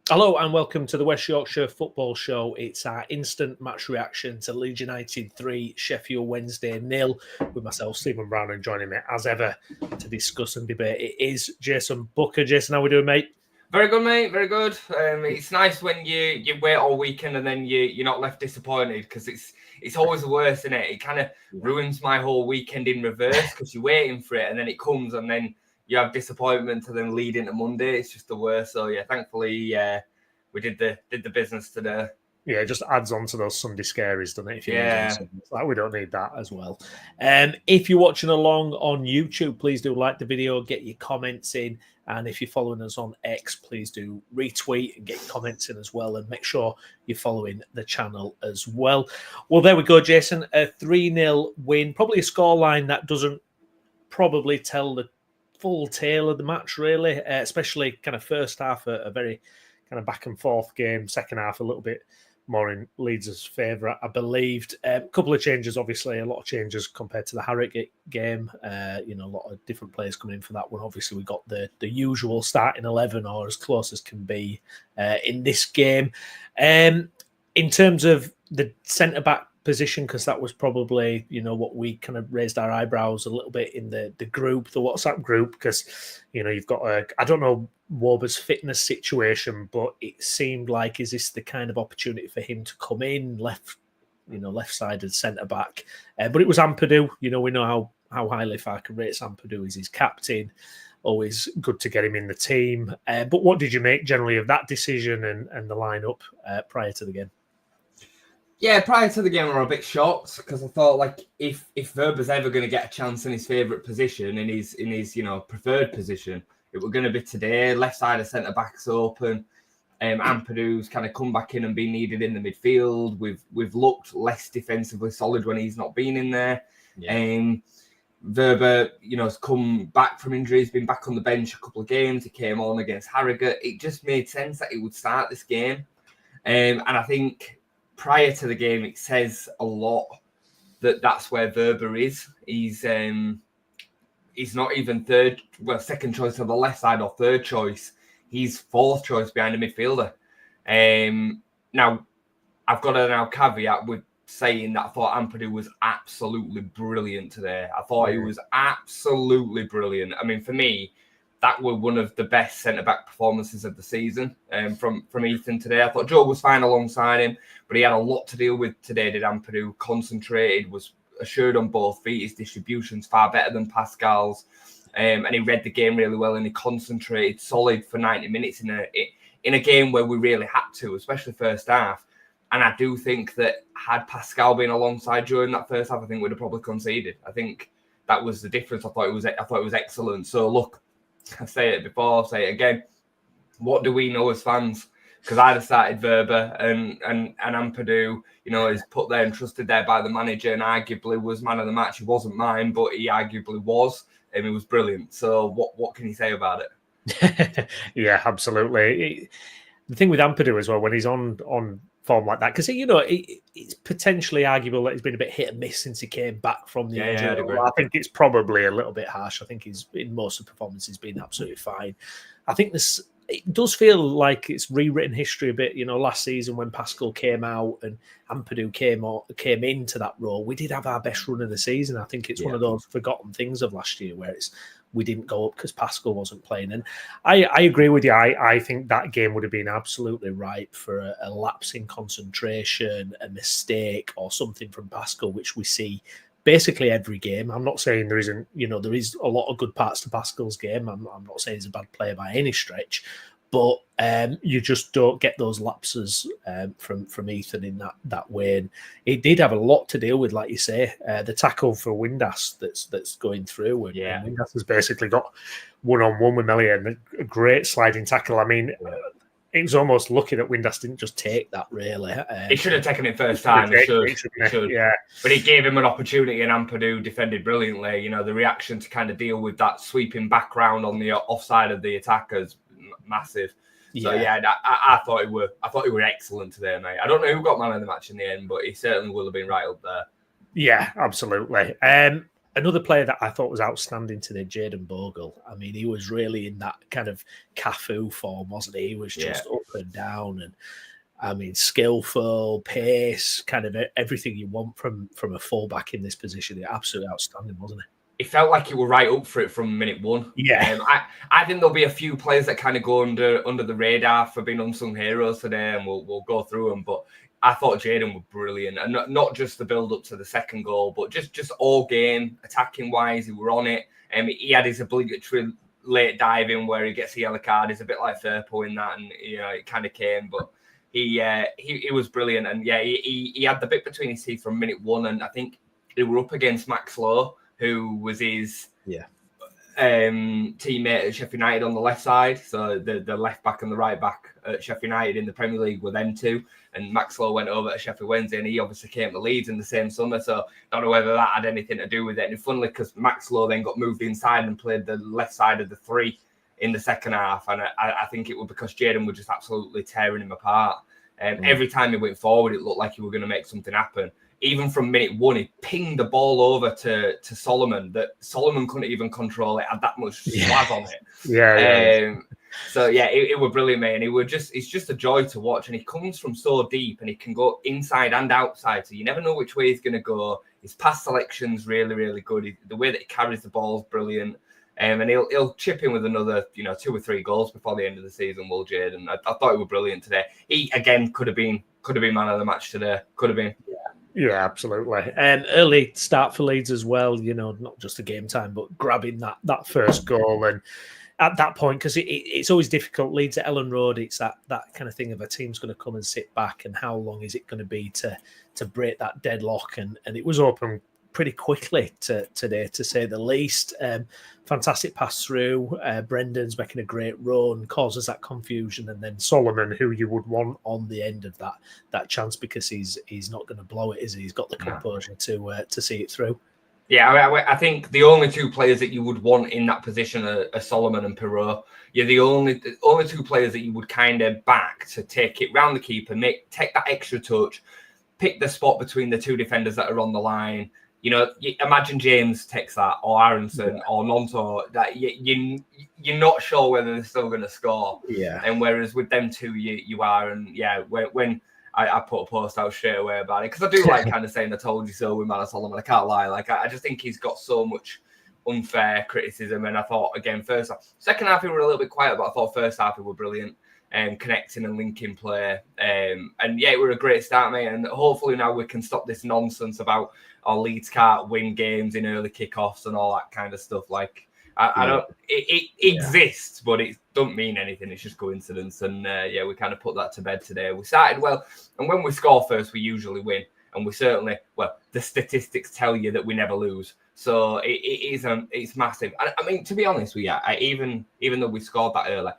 Hello and welcome to the West Yorkshire Football Show. It's our instant match reaction to Leeds United 3, Sheffield Wednesday 0, with myself, Stephen Brown, and joining me as ever to discuss and debate. It is Jayden Bogle. Jason, how are we doing, mate? Very good, mate. Very good. It's nice when you wait all weekend and then you're not left disappointed, because it's always the worst, isn't it? It kind of ruins my whole weekend in reverse, because you're waiting for it and then it comes and then you have disappointment and then lead into Monday. It's just the worst. So yeah, thankfully we did the business today. Yeah, it just adds on to those Sunday scaries, doesn't it? If you we don't need that as well. If you're watching along on YouTube, please do like the video, get your comments in. And if you're following us on X, please do retweet and get your comments in as well. And make sure you're following the channel as well. Well, there we go, Jason. A 3-0 win. Probably a scoreline that doesn't probably tell the full tale of the match, really. Especially kind of first half, a very kind of back and forth game. Second half, a little bit more in Leeds' favour, I believed. A couple of changes, obviously, a lot of changes compared to the Harrogate game. A lot of different players coming in for that one. Obviously, we got the usual starting 11, or as close as can be in this game. In terms of the centre-back position, because that was probably, what we kind of raised our eyebrows a little bit in the group, the WhatsApp group, because, you've got I don't know Wober's fitness situation, but it seemed like, is this the kind of opportunity for him to come in left-sided centre-back? But it was Ampadu. We know how highly Farke rates Ampadu as his captain. Always good to get him in the team. But what did you make generally of that decision and the lineup prior to the game? Yeah, prior to the game, we were a bit shocked, because I thought, like, if Wöber's ever going to get a chance in his favourite position, in his preferred position, it were going to be today. Left side of centre backs open. Ampadu's kind of come back in and been needed in the midfield. We've looked less defensively solid when he's not been in there. Yeah. Wöber, has come back from injury. He's been back on the bench a couple of games. He came on against Harrogate. It just made sense that he would start this game. And I think prior to the game, it says a lot that's where Wöber is. He's not even second choice on the left side or third choice. He's fourth choice behind a midfielder. Now, I've got to caveat with saying that I thought Ampadu was absolutely brilliant today. I thought he was absolutely brilliant. I mean, for me, that were one of the best centre-back performances of the season from Ethan today. I thought Joe was fine alongside him, but he had a lot to deal with today, did Ampadu. Concentrated, was assured on both feet. His distribution's far better than Pascal's. And he read the game really well, and he concentrated solid for 90 minutes in a game where we really had to, especially first half. And I do think that had Pascal been alongside during that first half, I think we'd have probably conceded. I think that was the difference. I thought it was excellent. So look, I say it before, I'll say it again. What do we know as fans? Because I'd have started Wöber and Ampadu, is put there and trusted there by the manager, and arguably was man of the match. He wasn't mine, but he arguably was, and he was brilliant. So what can you say about it? Yeah, absolutely. The thing with Ampadu as well, when he's on form like that, because it's potentially arguable that he's been a bit hit and miss since he came back from the injury. I think it's probably a little bit harsh. I think he's in most of the performances been absolutely fine. I think it does feel like it's rewritten history a bit. Last season when Pascal came out and Ampadu came into that role, we did have our best run of the season. I think it's one of those forgotten things of last year where we didn't go up because Pascal wasn't playing. And I agree with you. I think that game would have been absolutely ripe for a lapse in concentration, a mistake, or something from Pascal, which we see basically every game. I'm not saying there isn't, there is a lot of good parts to Pascal's game. I'm not saying he's a bad player by any stretch, but you just don't get those lapses from Ethan in that way. And he did have a lot to deal with, like you say. The tackle for Windass that's going through, and Windass has basically got one-on-one with Melia, and a great sliding tackle. I mean, it was almost lucky that Windass didn't just take that, really. He should have taken it first time. He should. Yeah. But he gave him an opportunity, and Ampadu defended brilliantly. The reaction to kind of deal with that sweeping background on the offside of the attackers, massive. So I thought he were excellent today, mate. I don't know who got man of the match in the end, but he certainly will have been right up there. Yeah, absolutely. Another player that I thought was outstanding today, Jayden Bogle. I mean, he was really in that kind of Cafu form, wasn't he? He was just up and down, and I mean, skillful, pace, kind of everything you want from a fullback in this position. Absolutely outstanding, wasn't it? It felt like you were right up for it from minute one. Yeah. I think there'll be a few players that kind of go under the radar for being unsung heroes today, and we'll go through them. But I thought Jayden was brilliant, and not just the build up to the second goal, but just all game, attacking wise, he were on it. He had his obligatory late diving where he gets a yellow card. He's a bit like Firpo in that, and it kind of came, but he was brilliant, and he had the bit between his teeth from minute one, and I think they were up against Max Lowe, who was his teammate at Sheffield United on the left side. So the left back and the right back at Sheffield United in the Premier League were them two. And Max Lowe went over to Sheffield Wednesday, and he obviously came to Leeds in the same summer. So I don't know whether that had anything to do with it. And funnily, because Max Lowe then got moved inside and played the left side of the three in the second half. And I think it was because Jayden was just absolutely tearing him apart. Every time he went forward, it looked like he was going to make something happen. Even from minute one, he pinged the ball over to Solomon that Solomon couldn't even control it, had that much swag on it. So it was brilliant, man. It's just a joy to watch, and he comes from so deep, and he can go inside and outside, so you never know which way he's going to go. His pass selection's really, really good. The way that he carries the ball is brilliant. And he'll chip in with another, 2 or 3 goals before the end of the season, will Jayden. I thought it was brilliant today. He again could have been man of the match today. Could have been. Yeah, absolutely. And early start for Leeds as well, not just a game time, but grabbing that first goal. And at that point, because it's always difficult, Leeds at Ellen Road, it's that kind of thing of a team's going to come and sit back, and how long is it going to be to break that deadlock? And it was open pretty quickly today, to say the least. Fantastic pass through. Brendan's making a great run, causes that confusion, and then Solomon, who you would want on the end of that chance, because he's not going to blow it, is he? He's got the composure to see it through. Yeah, I think the only 2 players that you would want in that position are Solomon and Perrault. You're the only 2 players that you would kind of back to take it round the keeper, take that extra touch, pick the spot between the 2 defenders that are on the line. Imagine James takes that, or Aronson, or Nonto. That you're not sure whether they're still going to score. Yeah. And whereas with them 2, you are. And when I put a post out straight away about it, because I do like kind of saying "I told you so" with Manor Solomon. I can't lie. Like I just think he's got so much unfair criticism. And I thought again, first half, second half he were a little bit quiet, but I thought first half he were brilliant. Connecting and linking play. It were a great start, mate. And hopefully now we can stop this nonsense about our Leeds can't win games in early kickoffs and all that kind of stuff. Like, I don't, it exists, but it don't mean anything. It's just coincidence. And we kind of put that to bed today. We started well, and when we score first, we usually win. And we certainly, the statistics tell you that we never lose. So it's massive. I mean, to be honest with you, even though we scored that early,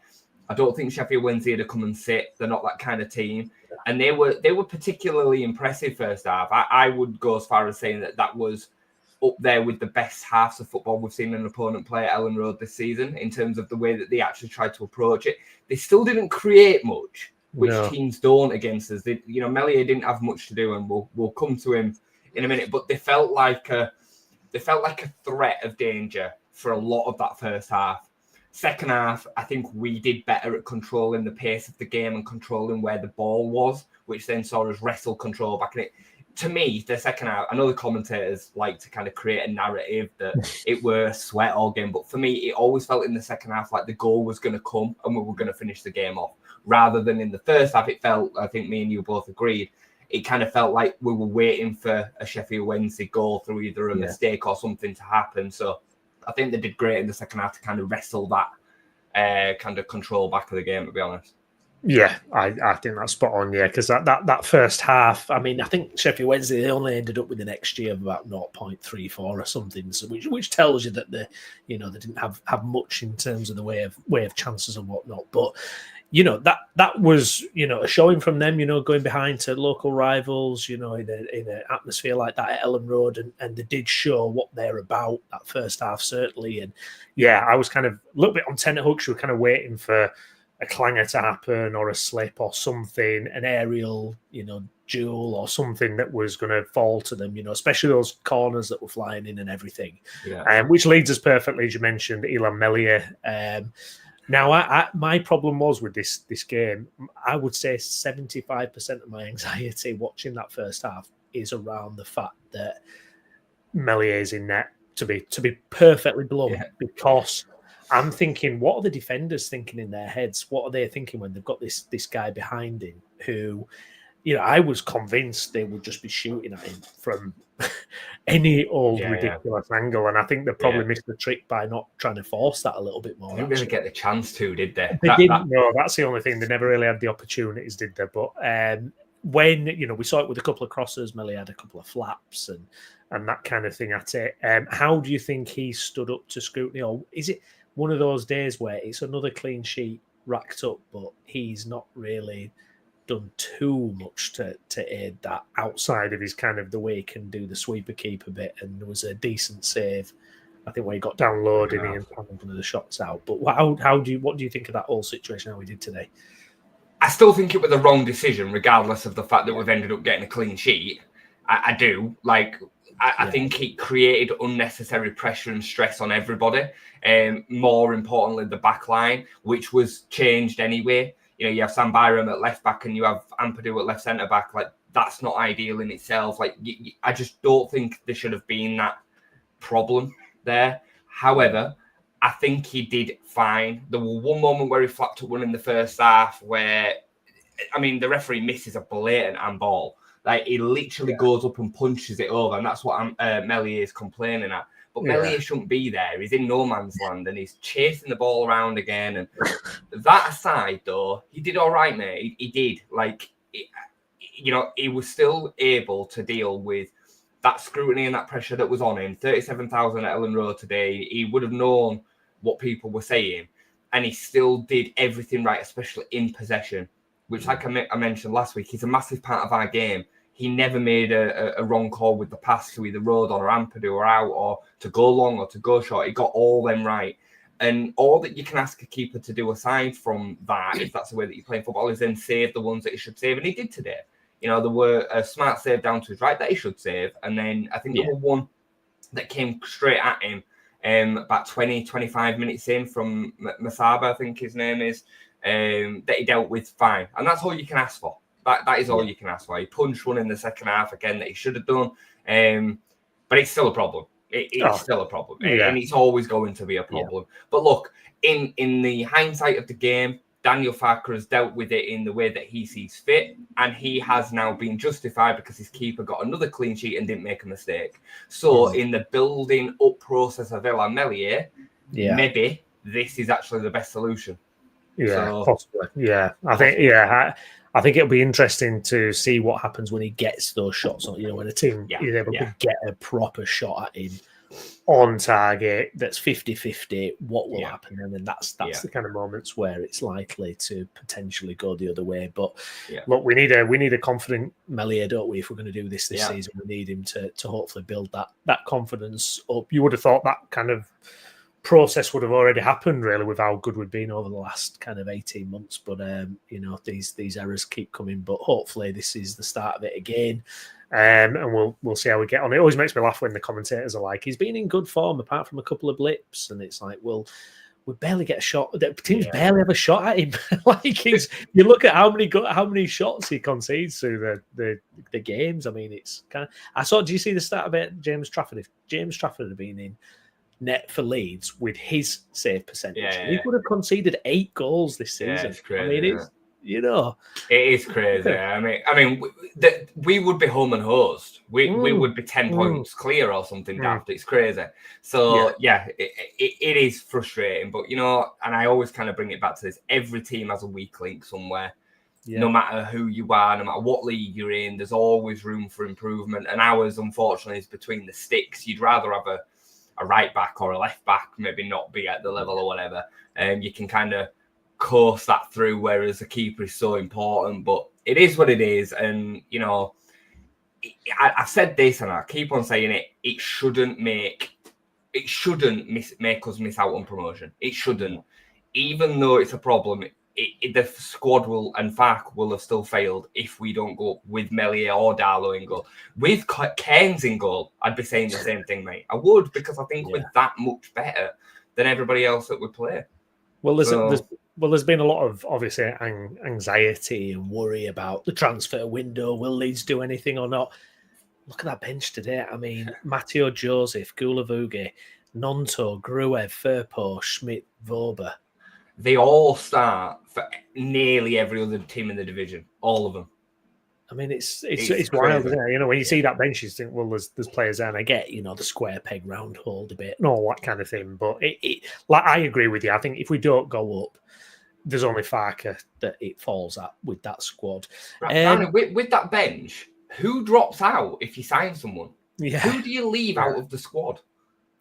I don't think Sheffield Wednesday had to come and sit. They're not that kind of team. And they were particularly impressive first half. I would go as far as saying that was up there with the best halves of football we've seen an opponent play at Ellen Road this season, in terms of the way that they actually tried to approach it. They still didn't create much, which teams don't against us. Meslier didn't have much to do, and we'll come to him in a minute. But they felt like a threat of danger for a lot of that first half. Second half, I think we did better at controlling the pace of the game and controlling where the ball was, which then saw us wrestle control back in it. To me, the second half, I know the commentators like to kind of create a narrative that it were a sweat all game, but for me, it always felt in the second half like the goal was going to come and we were going to finish the game off. Rather than in the first half, it felt, I think me and you both agreed, it kind of felt like we were waiting for a Sheffield Wednesday goal through either a mistake or something to happen. So I think they did great in the second half to kind of wrestle that kind of control back of the game, to be honest. Yeah, I think that's spot on, because that first half, I mean, I think Sheffield Wednesday, they only ended up with an XG of about 0.34 or something, so which tells you that they didn't have much in terms of the way of chances and whatnot. But that was a showing from them, going behind to local rivals, in an atmosphere like that at Ellen Road, and they did show what they're about that first half, certainly. And I was kind of a little bit on tenterhooks. We were kind of waiting for clanger to happen or a slip or something, an aerial, duel or something that was going to fall to them, especially those corners that were flying in and everything. Which leads us perfectly, as you mentioned, Illan Meslier. Now, my problem was with this game, I would say 75% of my anxiety watching that first half is around the fact that Meslier is in net, to be perfectly blunt, because I'm thinking, what are the defenders thinking in their heads? What are they thinking when they've got this guy behind him who, I was convinced they would just be shooting at him from any old ridiculous angle, and I think they probably missed the trick by not trying to force that a little bit more. They didn't really get the chance to, did they? They didn't. No, that's the only thing. They never really had the opportunities, did they? But when we saw it with a couple of crosses, Meslier had a couple of flaps and that kind of thing at it. How do you think he stood up to scrutiny, or is it one of those days where it's another clean sheet racked up, but he's not really done too much to aid that outside of his kind of the way he can do the sweeper keeper bit? And there was a decent save, I think, where he got down low, didn't he, and one of the shots out. But what do you think of that whole situation, how we did today? I still think it was the wrong decision, regardless of the fact that we've ended up getting a clean sheet. I do. I think it created unnecessary pressure and stress on everybody. More importantly, the back line, which was changed anyway. You have Sam Byram at left back and you have Ampadu at left centre back. That's not ideal in itself. I just don't think there should have been that problem there. However, I think he did fine. There was one moment where he flapped up one in the first half where, the referee misses a blatant handball. He literally goes up and punches it over, and that's what Meslier is complaining at. But Meslier shouldn't be there. He's in no man's land, and he's chasing the ball around again. And that aside, though, he did all right, mate. He did. He was still able to deal with that scrutiny and that pressure that was on him. 37,000 at Ellen Road today. He would have known what people were saying, and he still did everything right, especially in possession, which, like I mentioned last week, is a massive part of our game. He never made a wrong call with the pass to either Road or Ampadu or out, or to go long or to go short. He got all them right. And all that you can ask a keeper to do aside from that, if that's the way that you're playing football, is then save the ones that he should save. And he did today. There were a smart save down to his right that he should save. And then I think there was one that came straight at him about 20, 25 minutes in from Masaba, I think his name is, that he dealt with fine. And that's all you can ask for. That is all you can ask for. He punched one in the second half again that he should have done. But it's still a problem. It's still a problem. And it's always going to be a problem. But look, in the hindsight of the game, Daniel Farke has dealt with it in the way that he sees fit. And he has now been justified because his keeper got another clean sheet and didn't make a mistake. So in the building up process of Illan Meslier, maybe this is actually the best solution. Possibly. I think it'll be interesting to see what happens when he gets those shots. When a team is able to get a proper shot at him on target that's 50-50, what will happen? And then that's the kind of moments where it's likely to potentially go the other way. But look, we need a confident Meslier, don't we? If we're going to do this season, we need him to hopefully build that confidence up. You would have thought that kind of process would have already happened, really, with how good we've been over the last kind of 18 months. But these errors keep coming. But hopefully this is the start of it again. And we'll see how we get on. It always makes me laugh when the commentators are like, he's been in good form apart from a couple of blips, and it's like, well, we barely get a shot. The teams barely have a shot at him. You look at how many shots he concedes through the games. It's kind of. Do you see the stat about James Trafford? If James Trafford had been in net for Leeds with his save percentage, he would have conceded 8 goals this season. It's crazy. It is crazy. We would be home and hosed. We would be 10 points clear or something daft. It's crazy. So it is frustrating. But and I always kind of bring it back to this: every team has a weak link somewhere. No matter who you are, no matter what league you're in, there's always room for improvement. And ours, unfortunately, is between the sticks. You'd rather have a right back or a left back maybe not be at the level or whatever. You can kind of course that through, whereas the keeper is so important. But it is what it is. And, I've said this and I keep on saying it, it shouldn't make us miss out on promotion. It shouldn't. Even though it's a problem, the squad and Fark will have still failed if we don't go with Meslier or Darlow in goal. With Cairns in goal, I'd be saying the same thing, mate. I would, because I think we're that much better than everybody else that we play. Well, there's been a lot of, obviously, anxiety and worry about the transfer window. Will Leeds do anything or not? Look at that bench today. I mean, Matteo Joseph, Gulavugi, Nonto, Gruev, Firpo, Schmidt, Vober. They all start for nearly every other team in the division. All of them. I mean, it's wild, isn't it? You know, when you see that bench, you think, well, there's players there, and I get, you know, the square peg round hole debate and all that kind of thing. But like, I agree with you. I think if we don't go up, there's only Farker that it falls at with that squad. Right, with that bench, who drops out if you sign someone? Yeah. Who do you leave out of the squad?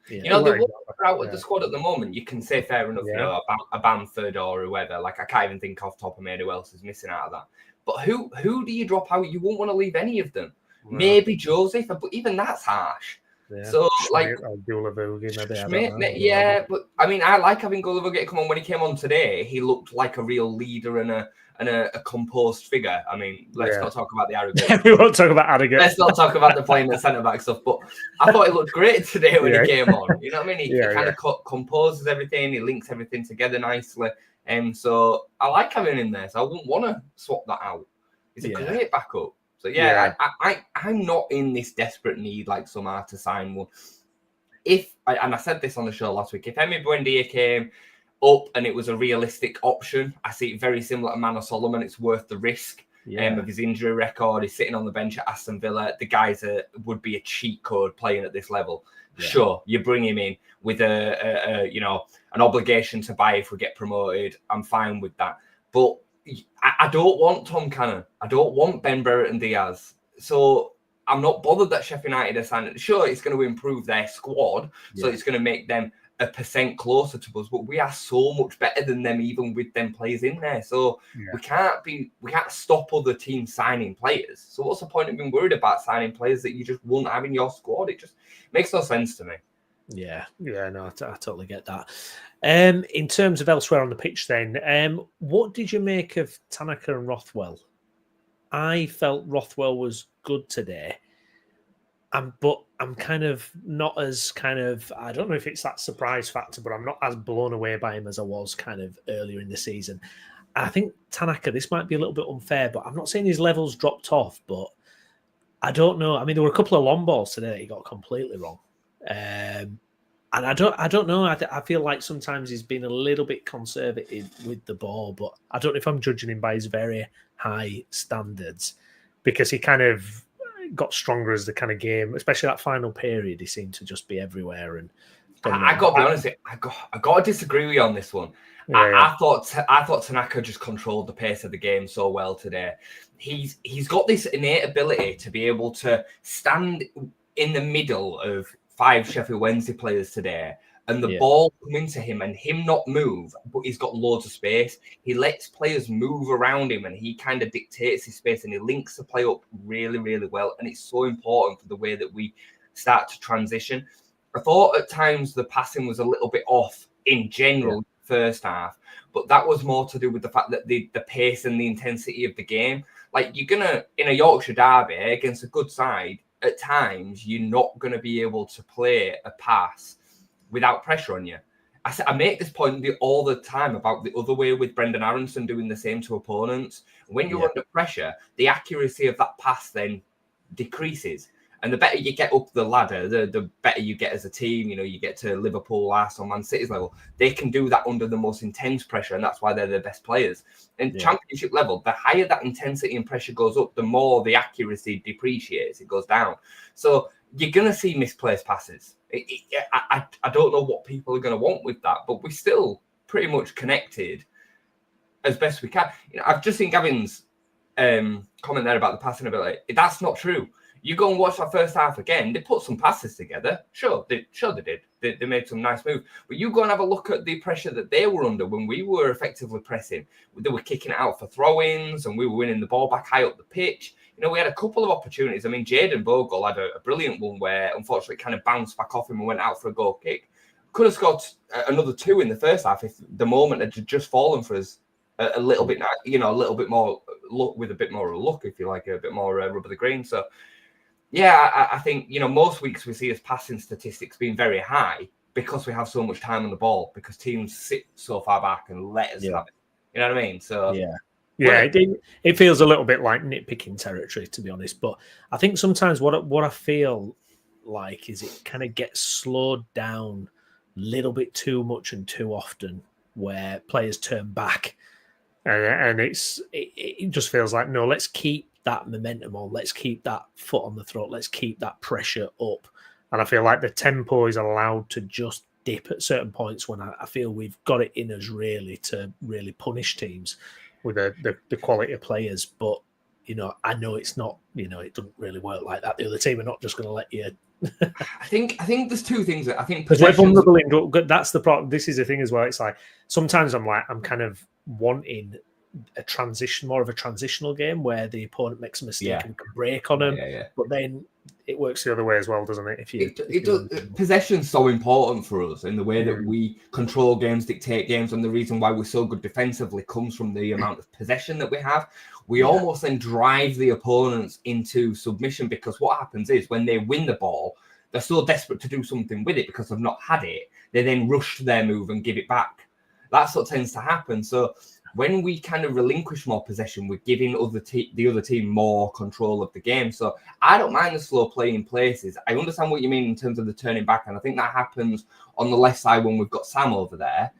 Yeah. You know, the ones that are out of the squad at the moment, you can say fair enough, you know, a Bamford or whoever. Like, I can't even think off the top of my head who else is missing out of that. But who do you drop out? You won't want to leave any of them. No. Maybe Joseph, but even that's harsh. Yeah. So, like, Schmidt, yeah, but I mean, I like having Gulavugi come on. When he came on today, he looked like a real leader and a composed figure. I mean, let's not talk about the arrogance. We won't talk about arrogance. Let's not talk about the playing the centre back stuff. But I thought he looked great today when he came on. You know what I mean? He kind of composes everything. He links everything together nicely. And so I like having him there. So I wouldn't want to swap that out. He's a great backup. So I'm not in this desperate need like some are to sign one. And I said this on the show last week, if Emi Buendia came up and it was a realistic option, I see it very similar to Manor Solomon. It's worth the risk of his injury record. He's sitting on the bench at Aston Villa. The guys would be a cheat code playing at this level. Yeah. Sure, you bring him in with a an obligation to buy if we get promoted. I'm fine with that. But I don't want Tom Cannon. I don't want Ben Brereton Diaz. So I'm not bothered that Sheffield United are signing. Sure, it's going to improve their squad. So it's going to make them 1% closer to us. But we are so much better than them, even with them players in there. So we can't stop other teams signing players. So what's the point of being worried about signing players that you just won't have in your squad? It just makes no sense to me. Yeah, no, I totally get that. In terms of elsewhere on the pitch then, what did you make of Tanaka and Rothwell? I felt Rothwell was good today, but I'm kind of not as I don't know if it's that surprise factor, but I'm not as blown away by him as I was kind of earlier in the season. I think Tanaka, this might be a little bit unfair, but I'm not saying his levels dropped off, but I don't know. I mean, there were a couple of long balls today that he got completely wrong. And I don't know. I feel like sometimes he's been a little bit conservative with the ball, but I don't know if I'm judging him by his very high standards, because he kind of got stronger as the kind of game, especially that final period. He seemed to just be everywhere. And I got to be honest, I got to disagree with you on this one. I thought Tanaka just controlled the pace of the game so well today. He's got this innate ability to be able to stand in the middle of 5 Sheffield Wednesday players today, and the ball come into him and him not move, but he's got loads of space. He lets players move around him and he kind of dictates his space, and he links the play up really, really well. And it's so important for the way that we start to transition. I thought at times the passing was a little bit off in general first half, but that was more to do with the fact that the pace and the intensity of the game. Like, you're gonna, in a Yorkshire Derby against a good side, at times you're not going to be able to play a pass without pressure on you. I make this point all the time about the other way with Brendan Aronson doing the same to opponents. When you're under pressure, the accuracy of that pass then decreases. And the better you get up the ladder, the better you get as a team. You know, you get to Liverpool, Arsenal, Man City's level. They can do that under the most intense pressure, and that's why they're the best players. And Championship level, the higher that intensity and pressure goes up, the more the accuracy depreciates. It goes down. So you're going to see misplaced passes. I don't know what people are going to want with that, but we're still pretty much connected as best we can. You know, I've just seen Gavin's comment there about the passing ability. That's not true. You go and watch that first half again, they put some passes together. Sure, they did. They made some nice moves. But you go and have a look at the pressure that they were under when we were effectively pressing. They were kicking it out for throw-ins and we were winning the ball back high up the pitch. You know, we had a couple of opportunities. I mean, Jayden Bogle had a brilliant one where, unfortunately, it kind of bounced back off him and went out for a goal kick. Could have scored another 2 in the first half if the moment had just fallen for us a little bit, a little bit more luck, with a bit more luck, if you like, a bit more rub of the green. So, yeah, I think, most weeks we see us passing statistics being very high because we have so much time on the ball, because teams sit so far back and let us have it. You know what I mean? So, yeah, it feels a little bit like nitpicking territory, to be honest. But I think sometimes what I feel like is it kind of gets slowed down a little bit too much and too often, where players turn back, and it just feels like, no, let's keep that momentum on, let's keep that foot on the throat, let's keep that pressure up. And I feel like the tempo is allowed to just dip at certain points when I feel we've got it in us really to really punish teams with the quality of players. But I know it's not, it doesn't really work like that. The other team are not just going to let you. I think there's two things that I think, because we're vulnerable in. That's the problem. This is the thing as well. It's like sometimes I'm kind of wanting more of a transitional game where the opponent makes a mistake and can break on them. But then it works the other way as well, doesn't it? It does. Possession's so important for us in the way that we control games, dictate games, and the reason why we're so good defensively comes from the amount of possession that we have. We almost then drive the opponents into submission, because what happens is when they win the ball, they're so desperate to do something with it because they've not had it, they then rush to their move and give it back. That's what tends to happen. So when we kind of relinquish more possession, we're giving the other team more control of the game. So I don't mind the slow play in places. I understand what you mean in terms of the turning back, and I think that happens on the left side when we've got Sam over there,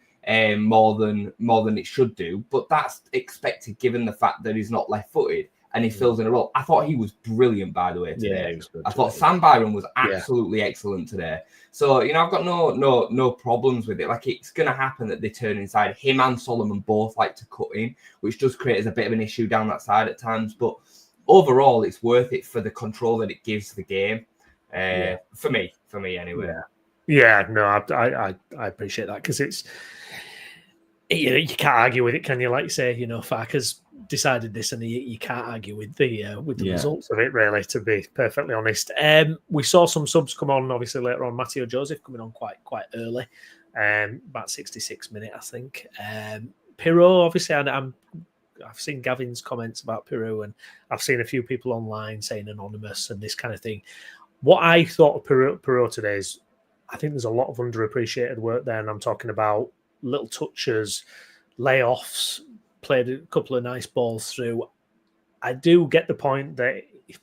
more than it should do. But that's expected given the fact that he's not left-footed and he fills in a role. I thought he was brilliant, by the way, today. I thought Sam Byron was absolutely excellent today. So, I've got no problems with it. Like, it's going to happen that they turn inside. Him and Solomon both like to cut in, which does create a bit of an issue down that side at times. But overall, it's worth it for the control that it gives the game. For me anyway. Yeah, no, I appreciate that, because it's, you can't argue with it, can you? Like you say, Farker's decided this, and you can't argue with the results of it, really, to be perfectly honest. We saw some subs come on, obviously, later on. Matteo Joseph coming on quite early, about 66 minutes, I think. Pirou, obviously, I've seen Gavin's comments about Pirou, and I've seen a few people online saying anonymous and this kind of thing. What I thought of Pirou today is, I think there's a lot of underappreciated work there, and I'm talking about little touches, layoffs, played a couple of nice balls through. I do get the point that it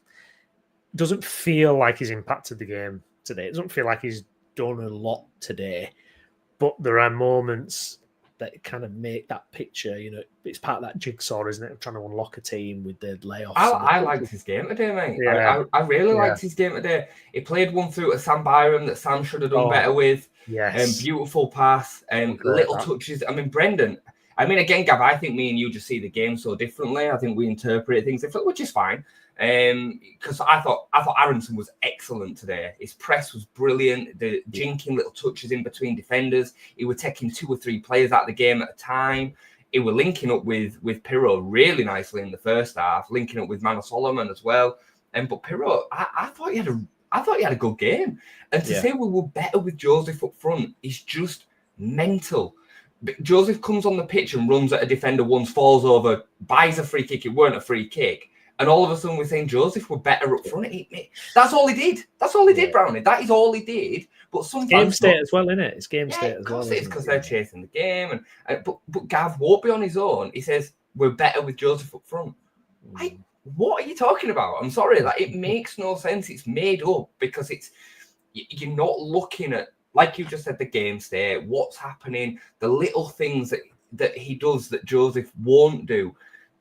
doesn't feel like he's impacted the game today. It doesn't feel like he's done a lot today, but there are moments that kind of make that picture, it's part of that jigsaw, isn't it, of trying to unlock a team with the layoffs. I liked his game today, mate. Yeah. I really liked his game today. He played one through to Sam Byron that Sam should have done better with. Yes. Beautiful pass, little touches. I mean, Brendan, again, Gav, I think me and you just see the game so differently. I think we interpret things differently, which is fine. Because I thought Aronson was excellent today. His press was brilliant. The jinking little touches in between defenders. He was taking 2 or 3 players out of the game at a time. He was linking up with Pirou really nicely in the first half, linking up with Manor Solomon as well. But Pirou, I thought he had a good game. And to say we were better with Joseph up front is just mental. Joseph comes on the pitch and runs at a defender once, falls over, buys a free kick. It weren't a free kick. And all of a sudden we're saying Joseph were better up front. That's all he did. That's all he did, Browney. That is all he did. But sometimes game state as well, isn't it? It's game state as well. Of course it is, because they're chasing the game. But Gav won't be on his own. He says we're better with Joseph up front. What are you talking about? I'm sorry, it makes no sense. It's made up because you're not looking at, like you just said, the game state, what's happening, the little things that he does that Joseph won't do.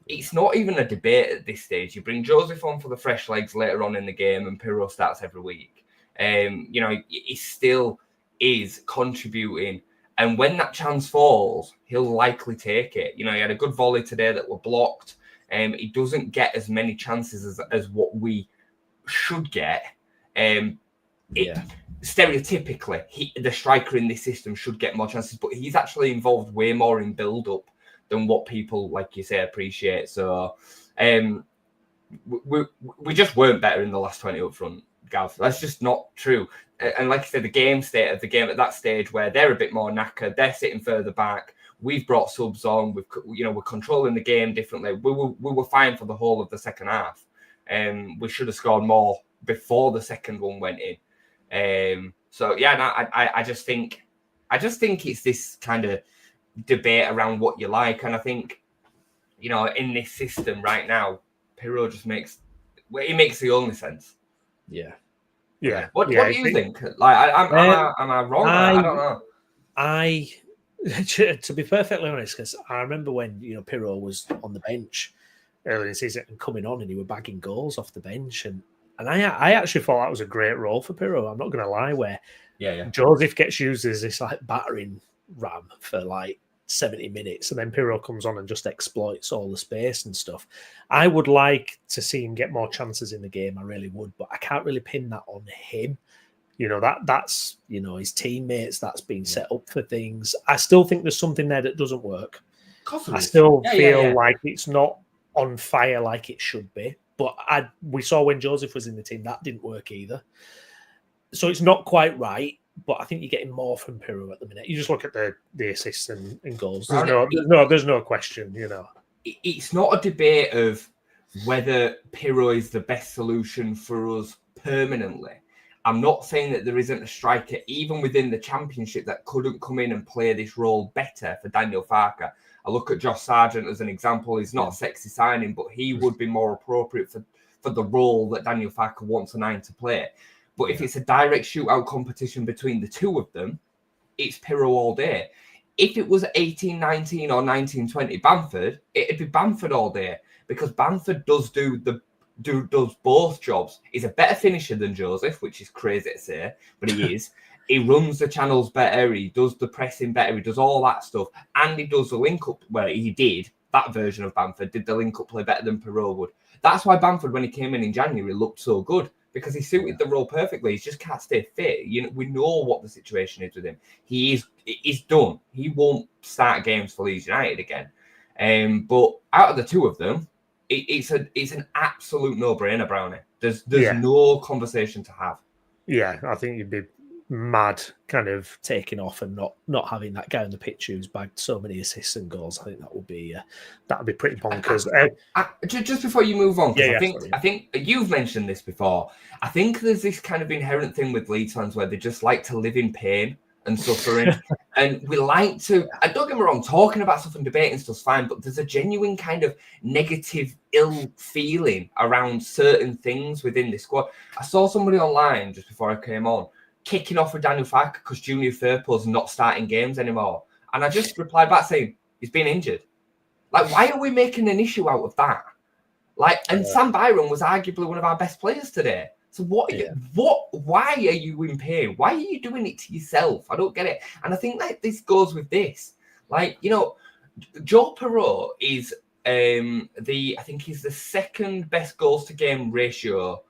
It's not even a debate at this stage. You bring Joseph on for the fresh legs later on in the game, and Pirou starts every week. He still is contributing. And when that chance falls, he'll likely take it. He had a good volley today that were blocked. He doesn't get as many chances as what we should get. Stereotypically, the striker in this system should get more chances, but he's actually involved way more in build-up than what people, like you say, appreciate. So we just weren't better in the last 20 up front, Gav. That's just not true. And like I said, the game state of the game at that stage where they're a bit more knackered, they're sitting further back, We've brought subs on. We're controlling the game differently. We were fine for the whole of the second half. We should have scored more before the second one went in. I just think it's this kind of debate around what you like, and I think in this system right now, Pirro just makes the only sense. Yeah. What do you think? Like, am I wrong? I don't know. To be perfectly honest, because I remember when Pirro was on the bench earlier in the season and coming on, and he were bagging goals off the bench, and I actually thought that was a great role for Pirro. I'm not going to lie, where Joseph gets used as this like battering ram for like 70 minutes, and then Pirro comes on and just exploits all the space and stuff. I would like to see him get more chances in the game, I really would, but I can't really pin that on him. That's his teammates, that's been set up for things. I still think there's something there that doesn't work. I still feel like it's not on fire like it should be, but we saw when Joseph was in the team that didn't work either. So it's not quite right. But I think you're getting more from Pirro at the minute. You just look at the assists and goals. There's no question. It's not a debate of whether Pirro is the best solution for us permanently. I'm not saying that there isn't a striker, even within the Championship, that couldn't come in and play this role better for Daniel Farke. I look at Josh Sargent as an example. He's not a sexy signing, but he would be more appropriate for the role that Daniel Farke wants a 9 to play. But if it's a direct shootout competition between the two of them, it's Pirro all day. If it was 18-19 or 19-20 Bamford, it'd be Bamford all day, because Bamford does does both jobs. He's a better finisher than Joseph, which is crazy to say, but he is. He runs the channels better. He does the pressing better. He does all that stuff, and he does the link-up. Well, he did. That version of Bamford did the link-up play better than Pirro would. That's why Bamford, when he came in January, looked so good. Because he suited the role perfectly. He just can't stay fit. We know what the situation is with him. He's done. He won't start games for Leeds United again. But out of the two of them, it's an absolute no-brainer, Brownie. There's no conversation to have. Yeah, I think you'd be mad kind of taking off and not having that guy on the pitch who's bagged so many assists and goals. I think that would be pretty bonkers. Just before you move on, I think you've mentioned this before. I think there's this kind of inherent thing with Leeds fans where they just like to live in pain and suffering, and we like to. And don't get me wrong, talking about stuff and debating stuff's fine, but there's a genuine kind of negative, ill feeling around certain things within this squad. I saw somebody online just before I came on kicking off with Daniel Farke because Junior Firpo's not starting games anymore. And I just replied back saying, he's been injured. Like, why are we making an issue out of that? And Sam Byron was arguably one of our best players today. So why are you in pain? Why are you doing it to yourself? I don't get it. And I think this goes with this. Joe Pirro is I think he's the second best goals to game ratio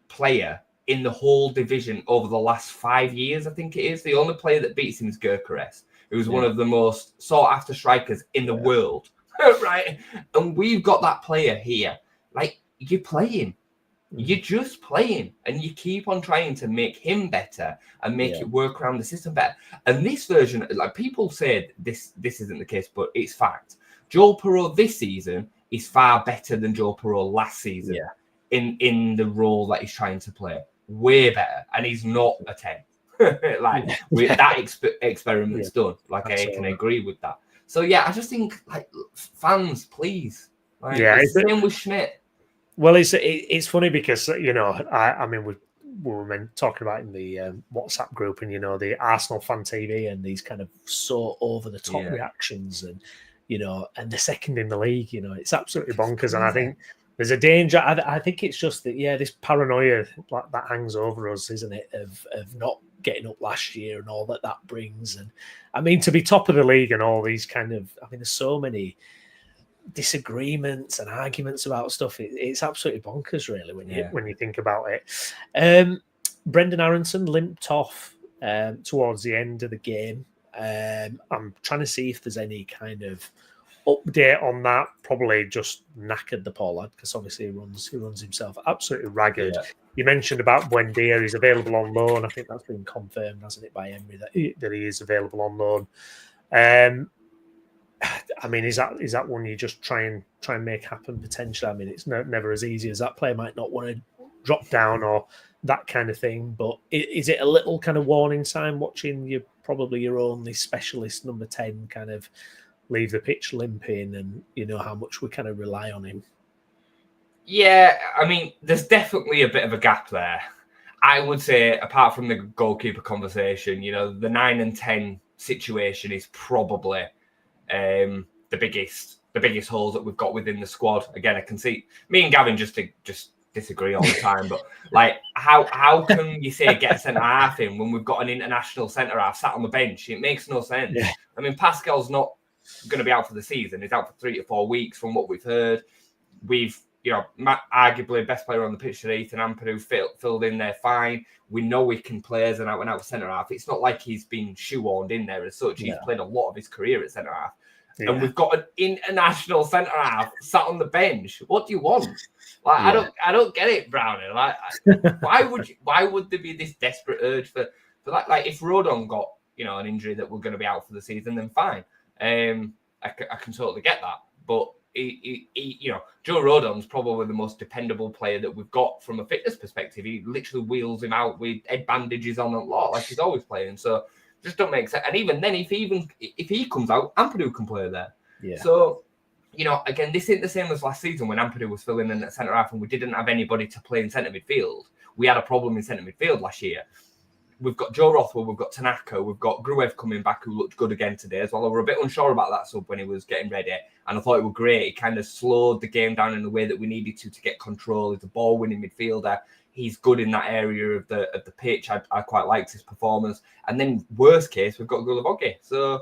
player in the whole division over the last 5 years. I think it is. The only player that beats him is Gyökeres, who's one of the most sought after strikers in the world. Right? And we've got that player here. You're playing. You're just playing, and you keep on trying to make him better and make it work around the system better. And this version, people said this isn't the case, but it's fact. Joe Pirro this season is far better than Joe Pirro last season in the role that he's trying to play. Way better, and he's not a 10. With that experiment's done. I can agree with that. So I just think fans, please. It's the same with Schmidt. Well, it's funny because I mean we were talking about in the WhatsApp group, and the Arsenal fan TV and these kind of so over the top reactions, and and the second in the league, it's absolutely bonkers, and I think there's a danger. I think it's just that this paranoia that hangs over us, isn't it, of not getting up last year and all that brings, and I mean to be top of the league and all these kind of, I mean there's so many disagreements and arguments about stuff. It's absolutely bonkers, really, when you think about it. Brendan Aronson limped off towards the end of the game. I'm trying to see if there's any kind of update on that. Probably just knackered the poor lad, because obviously he runs himself absolutely ragged. You mentioned about Buendia. He's available on loan. I think that's been confirmed, hasn't it, by Emery, that he is available on loan. I mean, is that one you just try and make happen potentially? I mean, it's never as easy as that. Player might not want to drop down or that kind of thing. But is it a little kind of warning sign watching probably your only specialist number 10 kind of leave the pitch limping, and you know how much we kind of rely on him? Yeah, I mean, there's definitely a bit of a gap there. I would say, apart from the goalkeeper conversation, the 9 and 10 situation is probably the biggest holes that we've got within the squad. Again, I can see me and Gavin just disagree all the time, but like, how can you say get a centre half in when we've got an international centre half sat on the bench? It makes no sense. Yeah. I mean, Pascal's not going to be out for the season. He's out for 3 to 4 weeks from what we've heard. We've arguably best player on the pitch today, Ethan Ampadu, filled in there fine. We know he can play as an out-and-out centre-half. It's not like he's been shoehorned in there as such. He's played a lot of his career at centre-half. Yeah. And we've got an international centre-half sat on the bench. What do you want? Like, I don't get it, Brownie. Like, why would there be this desperate urge for that? Like, if Rodon got, an injury that we're going to be out for the season, then fine. I can totally get that. But Joe Rodon's probably the most dependable player that we've got from a fitness perspective. He literally wheels him out with head bandages on a lot, like he's always playing. So just don't make sense. And even then, if he comes out, Ampadu can play there. Yeah. So, again, this isn't the same as last season when Ampadu was filling in at centre half and we didn't have anybody to play in centre midfield. We had a problem in centre midfield last year. We've got Joe Rothwell, we've got Tanaka, we've got Gruev coming back, who looked good again today as well. We were a bit unsure about that sub when he was getting ready, and I thought it was great. It kind of slowed the game down in the way that we needed to get control. He's a ball-winning midfielder. He's good in that area of the pitch. I quite liked his performance. And then, worst case, we've got Goalkeeper. So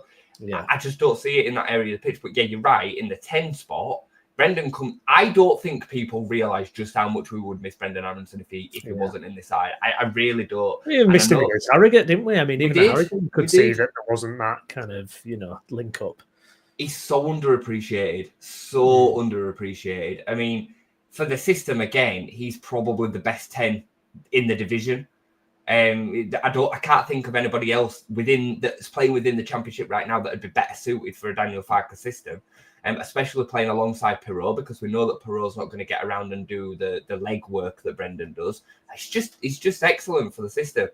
I just don't see it in that area of the pitch. But yeah, you're right. In the 10 spot, Brendan I don't think people realise just how much we would miss Brendan Aronson if he wasn't in this side. I really don't. We missed him against Harrogate, didn't we? I mean, even Harrogate could see that there wasn't that kind of, link up. He's so underappreciated. So underappreciated. I mean, for the system, again, he's probably the best 10 in the division. I can't think of anybody else that's playing within the Championship right now that would be better suited for a Daniel Farke system. Especially playing alongside Perrault, because we know that Perrault's not going to get around and do the leg work that Brendan does. He's just excellent for the system.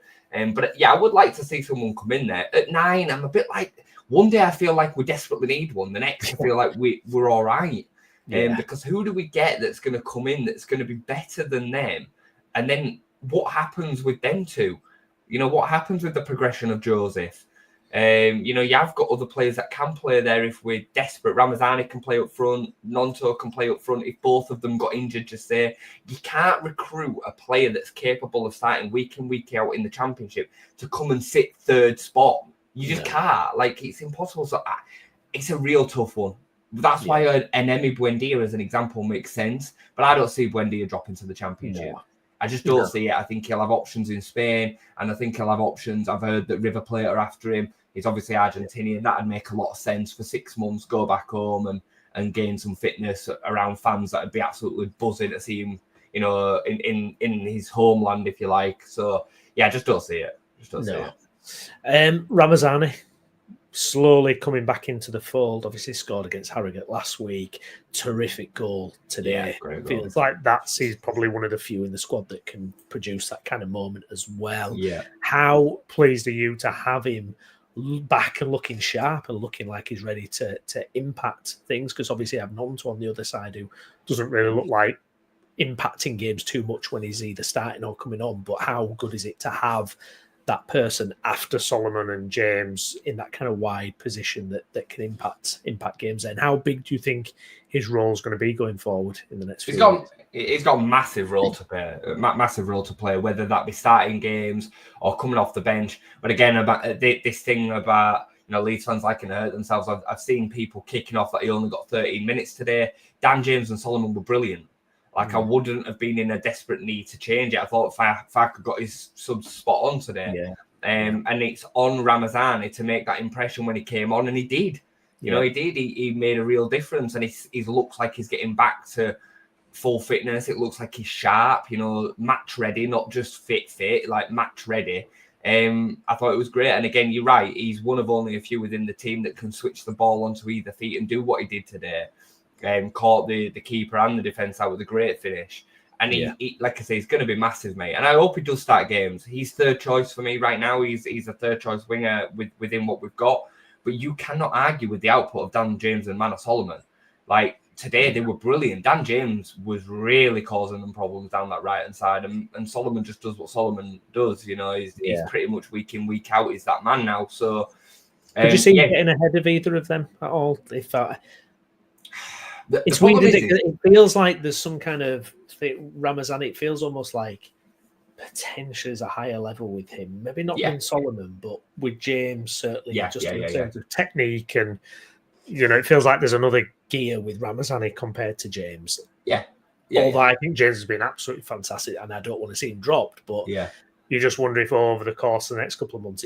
But yeah, I would like to see someone come in there. At 9, I'm a bit like, one day I feel like we desperately need one. The next, I feel like we're all right. Because who do we get that's going to come in that's going to be better than them? And then what happens with them two? What happens with the progression of Joseph? You have got other players that can play there if we're desperate. Ramazani can play up front. Nonto can play up front. If both of them got injured, just say you can't recruit a player that's capable of starting week in, week out in the Championship to come and sit 3rd spot. You just can't. Like, it's impossible. So it's a real tough one. That's why an Emi Buendia, as an example, makes sense. But I don't see Buendia dropping to the Championship. No. I just don't see it. I think he'll have options in Spain, and I think he'll have options. I've heard that River Plate are after him. He's obviously Argentinian. That would make a lot of sense for 6 months, go back home and gain some fitness around fans. That would be absolutely buzzing to see him, in his homeland, if you like. So, yeah, I just don't see it. See it. Ramazani, slowly coming back into the fold. Obviously scored against Harrogate last week. Terrific goal today. Yeah, feels like he's probably one of the few in the squad that can produce that kind of moment as well. Yeah. How pleased are you to have him back and looking sharp and looking like he's ready to impact things? Because obviously I have Nonto on the other side who doesn't really look like impacting games too much when he's either starting or coming on. But how good is it to have that person after Solomon and James in that kind of wide position that can impact games? And how big do you think his role is going to be going forward in the next few years? He's got a massive role to play, whether that be starting games or coming off the bench. But again, about this thing about Leeds fans liking to hurt themselves, I've seen people kicking off that he only got 13 minutes today. Dan James and Solomon were brilliant. Like, I wouldn't have been in a desperate need to change it. I thought Farke got his sub spot on today. Yeah. And it's on Ramazani to make that impression when he came on, and he did. He did. He made a real difference, and he looks like he's getting back to full fitness. It looks like he's sharp, match ready, not just fit, like match ready. I thought it was great. And again, you're right. He's one of only a few within the team that can switch the ball onto either feet and do what he did today. Caught the keeper and the defence out with a great finish. And he, like I say, he's going to be massive, mate. And I hope he does start games. He's third choice for me right now. He's a third choice winger within what we've got. But you cannot argue with the output of Dan James and Manor Solomon. Like today, they were brilliant. Dan James was really causing them problems down that right-hand side. And Solomon just does what Solomon does. You know, he's pretty much week in, week out. He's that man now. So, did you see him getting ahead of either of them at all? If it's weird. It feels like there's some kind of Ramazani. It feels almost like potentially is a higher level with him. Maybe not with Solomon, but with James certainly. In terms of technique, and it feels like there's another gear with Ramazani compared to James. Although I think James has been absolutely fantastic, and I don't want to see him dropped. But you just wonder if over the course of the next couple of months,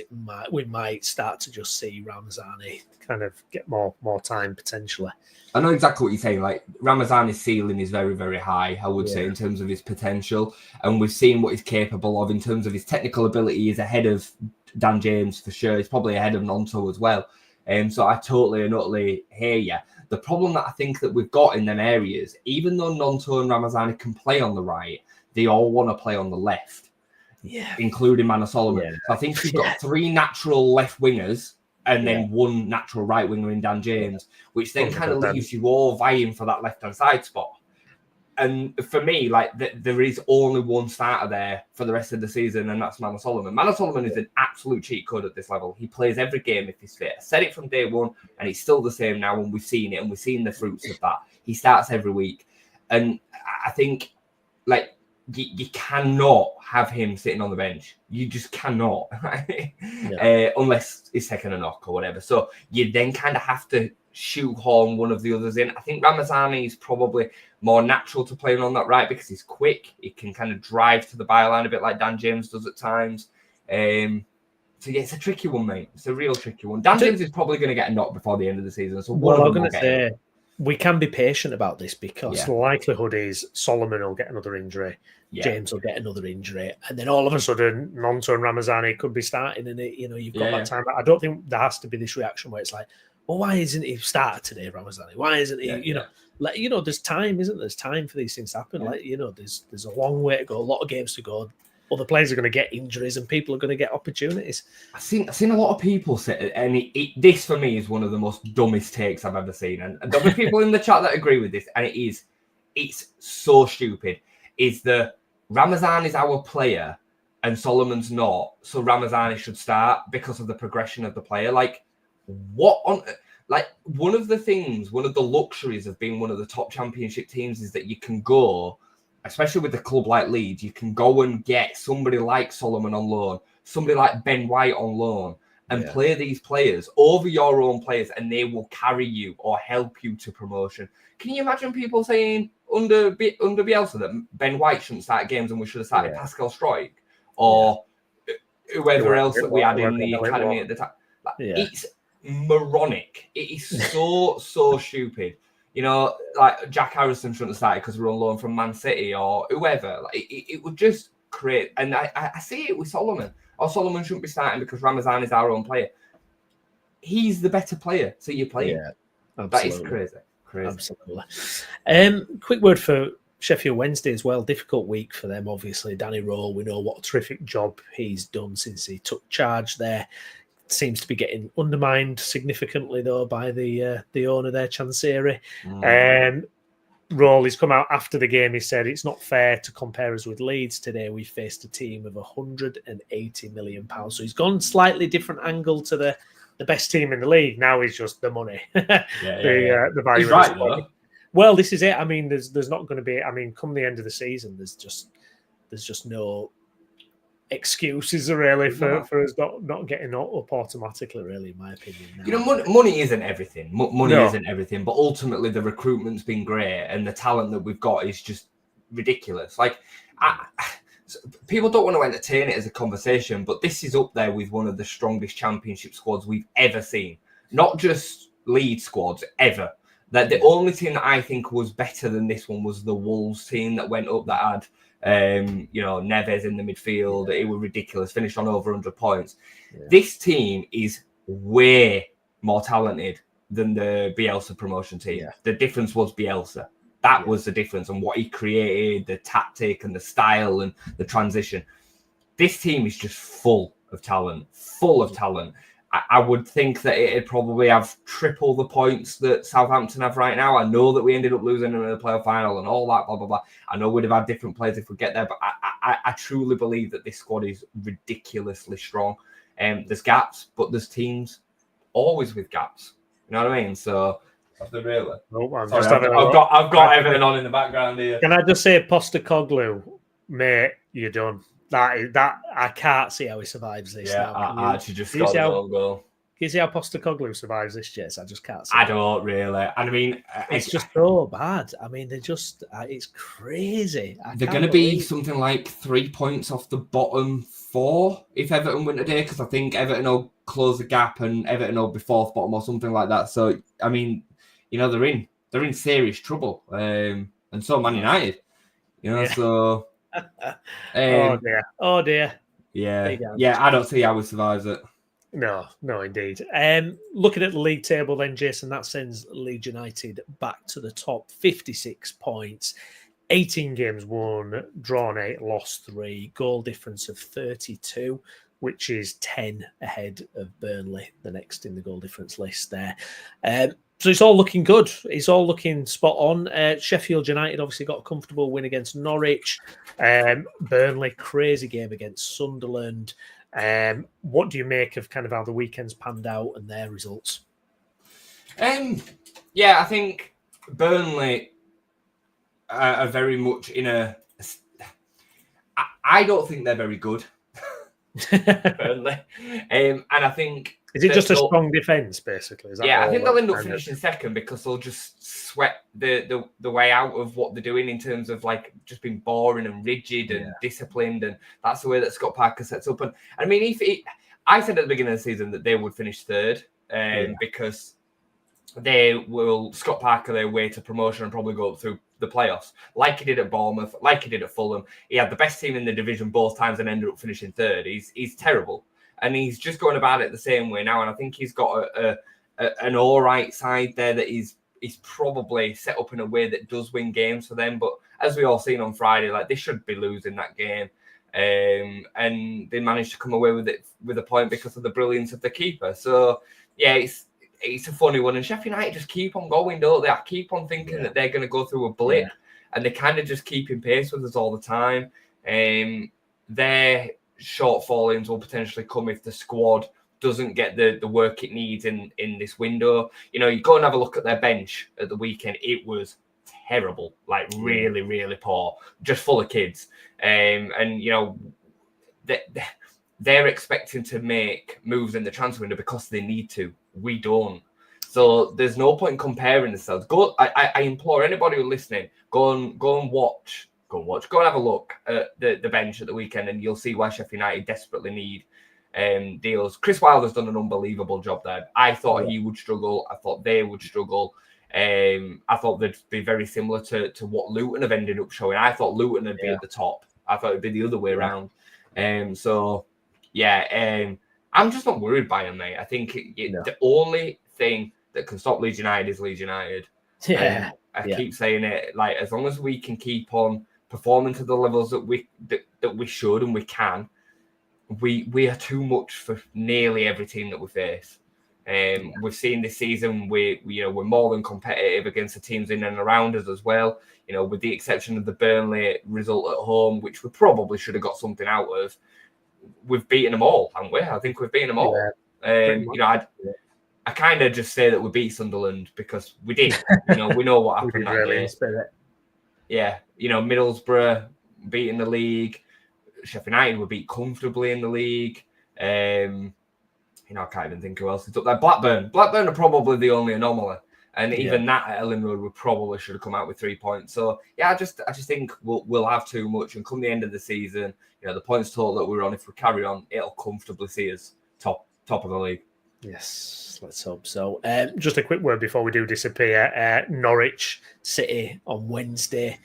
we might start to just see Ramazani kind of get more time potentially. I know exactly what you're saying. Like Ramazani's ceiling is very, very high, I would say, in terms of his potential. And we've seen what he's capable of in terms of his technical ability. He's ahead of Dan James for sure. He's probably ahead of Nonto as well. So I totally and utterly hear you. The problem that I think that we've got in them areas, even though Nonto and Ramazani can play on the right, they all want to play on the left, including Manor Solomon. So I think you've got three natural left wingers and then one natural right winger in Dan James, which then kind of leaves you all vying for that left-hand side spot. And for me, like there is only one starter there for the rest of the season, and that's Manor Solomon. Manor Solomon is an absolute cheat code at this level. He plays every game if he's fit. I said it from day one, and he's still the same now, and we've seen it, and we've seen the fruits of that. He starts every week. And I think, like, you cannot have him sitting on the bench. You just cannot, right? Unless he's taking a knock or whatever. So you then kind of have to shoehorn one of the others in. I think Ramazani is probably more natural to playing on that right because he's quick. He can kind of drive to the byline a bit like Dan James does at times. So it's a tricky one, mate. It's a real tricky one. Dan James is probably going to get a knock before the end of the season. So I'm going to say we can be patient about this because the likelihood is Solomon will get another injury. James will get another injury, and then all of a sudden, Nonto and Ramazani could be starting, and you've got that time. I don't think there has to be this reaction where it's like, well, why isn't he started today, Ramazani? Why isn't he? There's time, isn't there? There's time for these things to happen. There's a long way to go, a lot of games to go. Other players are going to get injuries, and people are going to get opportunities. I've seen a lot of people say, and this for me is one of the most dumbest takes I've ever seen, and there'll be people in the chat that agree with this, and it's so stupid. Is the Ramazan is our player and Solomon's not, so Ramazani should start because of the progression of the player. Like, what on... Like, one of the luxuries of being one of the top championship teams is that you can go, especially with a club like Leeds, you can go and get somebody like Solomon on loan, somebody like Ben White on loan, and play these players over your own players, and they will carry you or help you to promotion. Can you imagine people saying under Bielsa that Ben White shouldn't start games and we should have started Pascal Stroik or whoever else that we had in the academy at the time? It's moronic. It is so stupid. Like Jack Harrison shouldn't have started because we're on loan from Man City or whoever. Like, it would just create, and I see it with Solomon. Or Solomon shouldn't be starting because Ramazan is our own player. He's the better player, so you play him. That is crazy. Absolutely. Quick word for Sheffield Wednesday as well. Difficult week for them, obviously. Danny Rowe, we know what a terrific job he's done since he took charge there. Seems to be getting undermined significantly, though, by the owner there, Chansiri. Roll, he's come out after the game. He said it's not fair to compare us with Leeds today. We faced a team of £180 million. So he's gone slightly different angle to the best team in the league. Now he's just the money, the value. He's right, though. Well, this is it. I mean, there's not going to be. I mean, come the end of the season, there's just no excuses really for us not getting up automatically, really, in my opinion. Now. Money isn't everything. Money isn't everything, but ultimately the recruitment's been great and the talent that we've got is just ridiculous. Like, people don't want to entertain it as a conversation, but this is up there with one of the strongest championship squads we've ever seen. Not just Leeds squads, ever. That the only team that I think was better than this one was the Wolves team that went up that had Neves in the midfield. It was ridiculous. Finished on over 100 points. Yeah. This team is way more talented than the Bielsa promotion team. Yeah. The difference was Bielsa. That was the difference, and what he created, the tactic and the style and the transition. This team is just full of talent. I would think that it'd probably have triple the points that Southampton have right now. I know that we ended up losing in the playoff final and all that, blah, blah, blah. I know we'd have had different players if we get there, but I truly believe that this squad is ridiculously strong. There's gaps, but there's teams always with gaps. You know what I mean? So, really. Nope, I've got Everton on in the background here. Can I just say, Postecoglou, mate, you're done. That I can't see how he survives this. Yeah, I actually just got the goal. Can you see how Postecoglou survives this, Jess? I just can't see. I don't really. I mean, it's just so bad. I mean, it's crazy. They're going to be something like 3 points off the bottom 4 if Everton win today, because I think Everton will close the gap and Everton will be 4th bottom or something like that. So, I mean, they're in serious trouble. And so Man United, so. Oh dear. Yeah. I don't see how we survives it. No, indeed. Looking at the league table, then, Jason, that sends Leeds United back to the top, 56 points, 18 games won, drawn 8, lost 3, goal difference of 32, which is 10 ahead of Burnley, the next in the goal difference list there. So it's all looking good. It's all looking spot on. Sheffield United obviously got a comfortable win against Norwich. Burnley, crazy game against Sunderland. What do you make of kind of how the weekend's panned out and their results? I think Burnley are very much in a... I don't think they're very good. Burnley. And I think... Is it just a strong defence, basically? I think they'll end up finishing second because they'll just sweat the way out of what they're doing in terms of like just being boring and rigid and disciplined, and that's the way that Scott Parker sets up. And I mean, I said at the beginning of the season that they would finish third, because Scott Parker their way to promotion and probably go up through the playoffs, like he did at Bournemouth, like he did at Fulham. He had the best team in the division both times and ended up finishing third. He's terrible. And he's just going about it the same way now. And I think he's got an all right side there that he's probably set up in a way that does win games for them. But as we all seen on Friday, like they should be losing that game. And they managed to come away with it with a point because of the brilliance of the keeper. So, yeah, it's a funny one. And Sheffield United just keep on going, don't they? I keep on thinking that they're going to go through a blip. And they kind of just keep in pace with us all the time. Their shortfallings will potentially come if the squad doesn't get the work it needs in this window. You go and have a look at their bench at the weekend. It was terrible, like really, really poor, just full of kids. And they're expecting to make moves in the transfer window because they need to. We don't. So there's no point in comparing themselves. I implore anybody who's listening, go and watch. Go and have a look at the bench at the weekend, and you'll see why Sheffield United desperately need deals. Chris Wilder's done an unbelievable job there. I thought he would struggle. I thought they would struggle. I thought they'd be very similar to what Luton have ended up showing. I thought Luton would be at the top. I thought it'd be the other way around. I'm just not worried by them, mate. I think the only thing that can stop Leeds United is Leeds United. I keep saying it. Like, as long as we can keep on performing to the levels that we should and we can, we are too much for nearly every team that we face. We've seen this season we're more than competitive against the teams in and around us as well. With the exception of the Burnley result at home, which we probably should have got something out of. We've beaten them all, haven't we? I think we've beaten them all. I kind of just say that we beat Sunderland because we did. We know what happened that day. Yeah, Middlesbrough beating the league. Sheffield United were beat comfortably in the league. I can't even think who else is up there. Blackburn are probably the only anomaly. And even that at Ellen Road, we probably should have come out with 3 points. So, I just think we'll have too much. And come the end of the season, the points total that we're on, if we carry on, it'll comfortably see us top of the league. Yes, let's hope so. Just a quick word before we do disappear. Norwich City on Wednesday.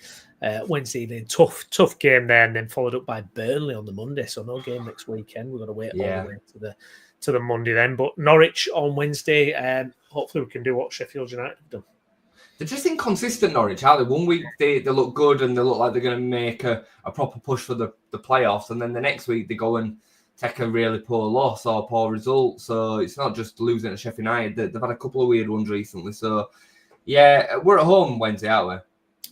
Wednesday evening. Tough game there, and then followed up by Burnley on the Monday. So no game next weekend. We've got to wait all the way to the Monday then. But Norwich on Wednesday. Hopefully we can do what Sheffield United have done. They're just inconsistent, Norwich, aren't they? One week they look good and they look like they're going to make a proper push for the playoffs, and then the next week they go and take a really poor loss or poor result. So it's not just losing to Sheffield United. They've had a couple of weird ones recently. So, yeah, we're at home Wednesday, aren't we?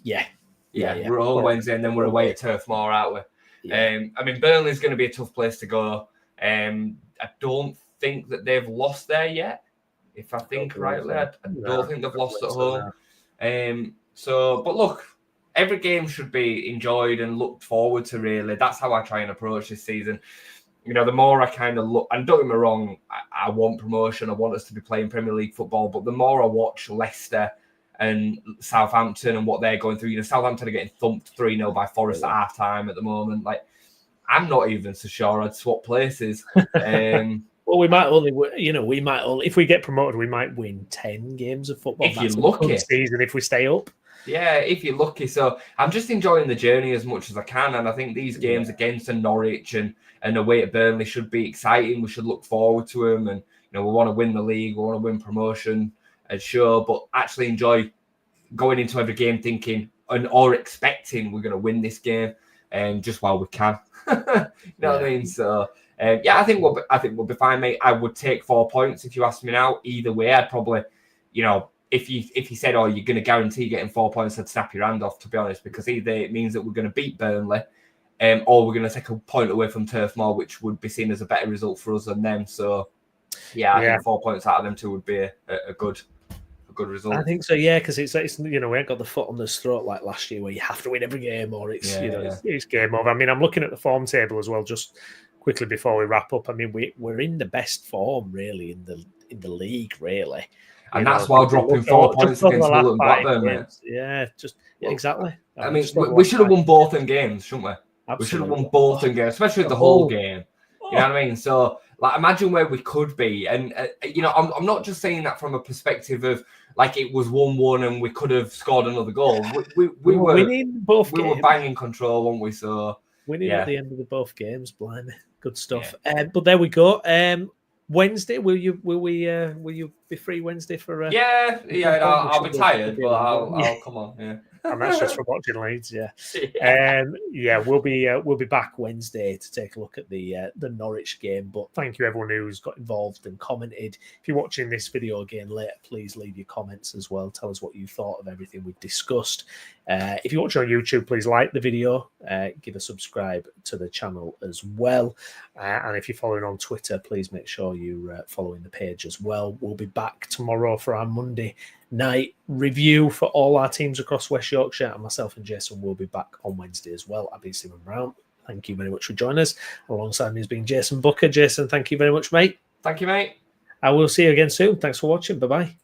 Yeah. We're at home Wednesday, and then we're away at Turf Moor, aren't we? Yeah. I mean, Burnley's going to be a tough place to go. I don't think that they've lost there yet, if I think rightly. I don't think they've lost at home. But look, every game should be enjoyed and looked forward to, really. That's how I try and approach this season. You know, the more I kind of look, and don't get me wrong, I want promotion. I want us to be playing Premier League football. But the more I watch Leicester and Southampton and what they're going through, Southampton are getting thumped 3-0 by Forest at half time at the moment. Like, I'm not even so sure I'd swap places. Well, we might only, if we get promoted, we might win 10 games of football. If you're lucky. Season if we stay up. Yeah, if you're lucky. So I'm just enjoying the journey as much as I can. And I think these games against Norwich and away at Burnley should be exciting. We should look forward to them. And, we want to win the league. We want to win promotion, sure. But actually enjoy going into every game thinking or expecting we're going to win this game just while we can. What I mean? So... I think we'll be fine, mate. I would take 4 points if you asked me now. Either way, I'd probably, if you said, "Oh, you're going to guarantee getting 4 points," I'd snap your hand off, to be honest, because either it means that we're going to beat Burnley, or we're going to take a point away from Turf Moor, which would be seen as a better result for us than them. So, I think 4 points out of them two would be a good result. I think so, yeah, because it's we ain't got the foot on the throat like last year, where you have to win every game, or it's it's game over. I mean, I'm looking at the form table as well, just quickly before we wrap up. I mean, we're in the best form really in the league, really, and that's while dropping 4 points against Hull and Blackburn, mate. Yeah, exactly. I mean, we should have won both them games, shouldn't we? Absolutely. We should have won both them games, especially the whole game. You know what I mean? So, like, imagine where we could be, and I'm not just saying that from a perspective of like it was 1-1 and we could have scored another goal. We were winning both. We were banging control, weren't we? So. Winning at the end of both games, blimey, good stuff. Yeah. But there we go. Wednesday, will you be free Wednesday for? I'll be tired, but I'll come on. Yeah. And that's just for watching Leeds, we'll be back Wednesday to take a look at the Norwich game. But thank you everyone who's got involved and commented. If you're watching this video again later, please leave your comments as well. Tell us what you thought of everything we've discussed. If you're watching on YouTube, please like the video, give a subscribe to the channel as well. And if you're following on Twitter, please make sure you're following the page as well. We'll be back tomorrow for our Monday night review for all our teams across West Yorkshire, and myself and Jason will be back on Wednesday as well. I'll be Stephen Brown. Thank you very much for joining us. Alongside me has been Jason Booker. Jason, thank you very much, mate. Thank you, mate. I will see you again soon. Thanks for watching. Bye-bye.